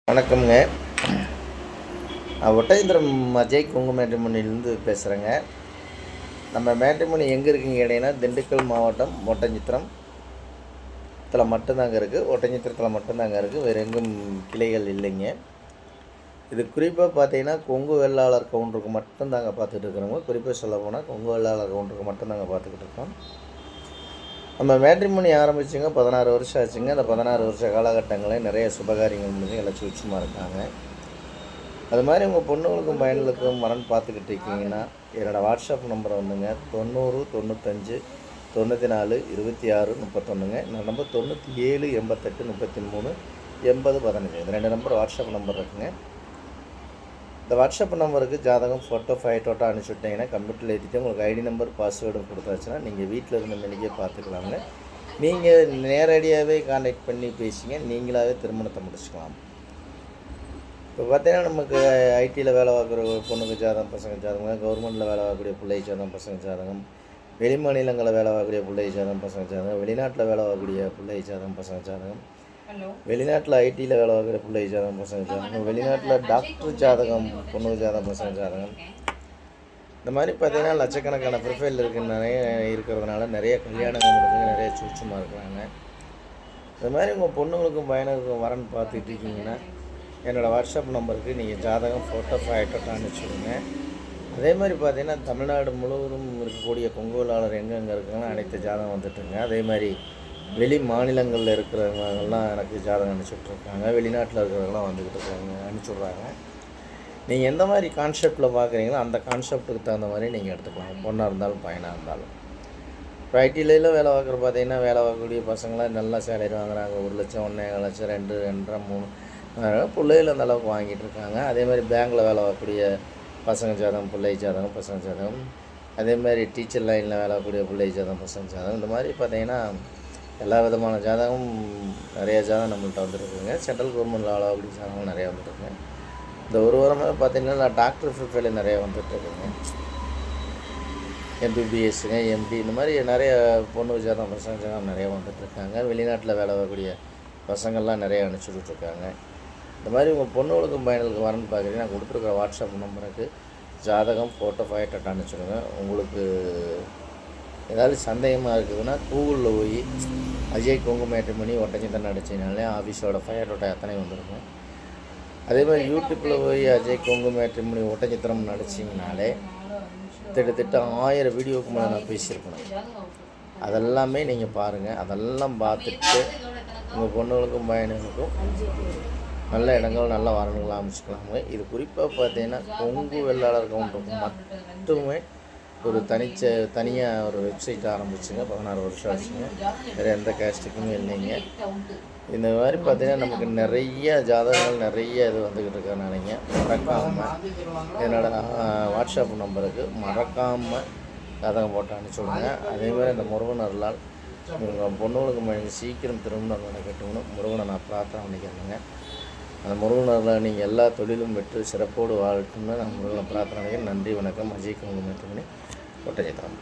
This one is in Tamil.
வணக்கம்ங்க. ஒட்டஞ்சத்திரம் அஜய் கொங்கு மேட்ரிமோனியிலேருந்து பேசுகிறேங்க. நம்ம மேட்ரிமோனி எங்கே இருக்குங்க கேட்டிங்கன்னா, திண்டுக்கல் மாவட்டம் ஒட்டஞ்சத்திரத்தில் மட்டும்தாங்க இருக்குது. ஒட்டஞ்சத்திரத்தில் மட்டும்தாங்க இருக்குது, வேறு எங்கும் கிளைகள் இல்லைங்க. இது குறிப்பாக பார்த்தீங்கன்னா கொங்கு வெள்ளாளர் கவுண்டருக்கு மட்டும்தாங்க பார்த்துட்டு இருக்கிறோங்க. குறிப்பாக சொல்ல போனால் கொங்கு வெள்ளாளர் கவுண்டருக்கு மட்டும்தாங்க பார்த்துக்கிட்டு இருக்கோம். நம்ம மேட்ரிமோனி ஆரம்பிச்சுங்க 16 வருஷம் ஆச்சுங்க. அந்த 16 வருஷ காலகட்டங்களில் நிறைய சுபகாரியங்கள் முடிஞ்சு எல்லாம் சுட்சமாக இருக்காங்க. அது மாதிரி உங்கள் பொண்ணுங்களுக்கும் பையன்களுக்கும் வரன் பார்த்துக்கிட்டு இருக்கீங்கன்னா, என்னோடய வாட்ஸ்அப் நம்பர் வந்துங்க 90 95 94 26 31ங்க. இந்த நம்பர் 97 88 33 80 15. இந்த 2 நம்பர் வாட்ஸ்அப் நம்பர் இருக்குங்க. இந்த வாட்ஸ்அப் நம்பருக்கு ஜாதகம் ஃபோட்டோ ஃபைட்டோட்டோ அனுப்பிச்சுட்டிங்கன்னா கம்ப்யூட்டரில் ஏற்றிட்டு உங்களுக்கு ஐடி நம்பர் பாஸ்வேர்டும் கொடுத்தாச்சுன்னா நீங்கள் வீட்டில் இருந்த மணிக்கே பார்த்துக்கலாங்க. நீங்கள் நேரடியாகவே கான்டாக்ட் பண்ணி பேசிங்க, நீங்களாகவே திருமணத்தை முடிச்சுக்கலாம். இப்போ பார்த்தீங்கன்னா நமக்கு ஐடியில் வேலை பார்க்குற பொண்ணுக்கு ஜாதகம், பசங்க ஜாதகம், கவர்மெண்ட்டில் வேலை பார்க்கக்கூடிய பிள்ளை ஜாதகம், பசங்க ஜாதகம், வெளி மாநிலங்களில் வேலை பார்க்கக்கூடிய பிள்ளை ஜாதகம், பசங்க ஜாதகம், வெளிநாட்டில் வேலை பார்க்கக்கூடிய பிள்ளை ஜாதகம், பசங்க ஜாதகம், வெளிநாட்டில் ஐடியில் வேலை பார்க்குற பிள்ளை ஜாதகம், பசங்க ஜாதகம், வெளிநாட்டில் டாக்டர் ஜாதகம், பொண்ணு ஜாதகம், பசங்க ஜாதகம், இந்த மாதிரி பார்த்தீங்கன்னா லட்சக்கணக்கான ப்ரொஃபைல் இருக்கிறதுனால நிறைய கல்யாணங்கள் முடிஞ்சு நிறைய சூட்சமாக இருக்கிறாங்க. இந்த மாதிரி உங்கள் பொண்ணுங்களுக்கும் பையனுக்கும் வரன் பார்த்துட்டு இருக்கீங்கன்னா என்னோடய வாட்ஸ்அப் நம்பருக்கு நீங்கள் ஜாதகம் ஃபோட்டோ ஃபைட்டோட்டோ அனுப்பிச்சுடுங்க. அதே மாதிரி பார்த்தீங்கன்னா தமிழ்நாடு முழுவதும் இருக்கக்கூடிய கொங்கு வெள்ளாளர் எங்கெங்கே இருக்காங்கன்னா அனைத்து ஜாதகம் வந்துட்டுருங்க. அதே மாதிரி வெளி மாநிலங்களில் இருக்கிறவங்கெல்லாம் எனக்கு ஜாதகம் அனுப்பிச்சுட்ருக்காங்க. வெளிநாட்டில் இருக்கிறவங்களாம் வந்துக்கிட்டு இருக்காங்க, அனுப்பிச்சுட்றாங்க. நீங்கள் எந்த மாதிரி கான்செப்டில் பார்க்குறீங்களோ அந்த கான்செப்ட்டுக்கு தகுந்த மாதிரி நீங்கள் எடுத்துக்கலாம், பொண்ணாக இருந்தாலும் பையனாக இருந்தாலும். இப்போ ஐடியில வேலை பார்க்குற பார்த்தீங்கன்னா வேலை பார்க்கக்கூடிய பசங்களாம் நல்லா சேலரி வாங்குறாங்க. 1 லட்சம், 1.5 லட்சம், 2, 2.5, 3 பிள்ளைகள் அந்த அளவுக்கு வாங்கிட்டு இருக்காங்க. அதே மாதிரி பேங்க்கில் வேலை பார்க்கக்கூடிய பசங்க ஜாதகம், பிள்ளை ஜாதகம், பசங்க ஜாதகம், அதே மாதிரி டீச்சர் லைனில் வேலை பார்க்கக்கூடிய பிள்ளை ஜாதகம், பசங்க ஜாதகம், இந்த மாதிரி பார்த்தீங்கன்னா எல்லா விதமான ஜாதகம் நிறைய ஜாதகம் நம்மள்கிட்ட வந்துருக்குங்க. சென்ட்ரல் கவர்மெண்ட்டில் வேலை பார்க்கக்கூடிய ஜாதகம் நிறையா வந்துருக்குங்க. இந்த ஒரு வாரமாக பார்த்தீங்கன்னா நான் டாக்டர் ப்ரொஃபைல் நிறையா வந்துட்டுருக்குங்க. எம்பிபிஎஸ்ஸுங்க, எம்டி, இந்த மாதிரி நிறைய பொண்ணு ஜாதகம், பசங்க ஜாதகம் நிறையா வந்துட்டுருக்காங்க. வெளிநாட்டில் வேலை பார்க்கக்கூடிய பசங்கள்லாம் நிறையா அனுப்பிச்சுட்ருக்காங்க. இந்த மாதிரி உங்கள் பொண்ணுகளுக்கும் பையனுக்கு வரன்னு பார்க்குறீங்கன்னா நான் கொடுத்துருக்குற வாட்ஸ்அப் நம்பருக்கு ஜாதகம் ஃபோட்டோ ஃபைட்டோட்டோ அனுப்பிச்சுடுங்க. உங்களுக்கு ஏதாவது சந்தேகமாக இருக்குதுன்னா கூகுளில் போய் அஜய் கொங்கு மேட்ரிமோனி ஒட்டஞ்சத்திரம் அடிச்சிங்கனாலே ஆஃபீஸோட ஃபைட்டோட்டோ அத்தனை வந்துருங்க. அதே மாதிரி யூடியூப்பில் போய் அஜய் கொங்கு மேட்ரிமோனி ஒட்டஞ்சத்திரம் அடிச்சிங்கனாலே கிட்டத்தட்ட 1000 வீடியோவுக்கு மேலே நான் பேசியிருக்கணும். அதெல்லாமே நீங்கள் பாருங்கள். அதெல்லாம் பார்த்துட்டு உங்கள் பொண்ணுகளுக்கும் பையனுக்கும் நல்ல இடங்கள் நல்ல வரணுங்களாக அமைச்சுக்கலாங்க. இது குறிப்பாக பார்த்தீங்கன்னா கொங்கு வெள்ளாளர் கவுண்டருக்கு மட்டுமே ஒரு தனியாக ஒரு வெப்சைட் ஆரம்பிச்சுங்க. 16 வருஷம் ஆச்சுங்க. வேறு எந்த கேஸ்ட்டுக்குமே இல்லைங்க. இந்த மாதிரி பார்த்தீங்கன்னா நமக்கு நிறைய ஜாதகங்கள் நிறைய இது வந்துக்கிட்டு இருக்கிறனாலிங்க மறக்காமல் என்னோடய வாட்ஸ்அப் நம்பருக்கு மறக்காமல் ஜாதகம் போட்டு அனுப்பிச்சுடுங்க. அதேமாதிரி அந்த முருகன் அருளால் உங்கள் பொண்ணுகளுக்கு சீக்கிரம் திருமணம் நடக்கட்டும்னு முருகனை நான் பிரார்த்தனை பண்ணிக்கிறேங்க. அந்த முருகனில் நீங்கள் எல்லா தொழிலும் பெற்று சிறப்போடு வாழட்டும்னு நான் முருகனை பிரார்த்தனை பண்ணிக்கிறேன். நன்றி, வணக்கம். அஜய் கொங்கு மேட்ரிமோனி ஒட்டஞ்சத்திரம்.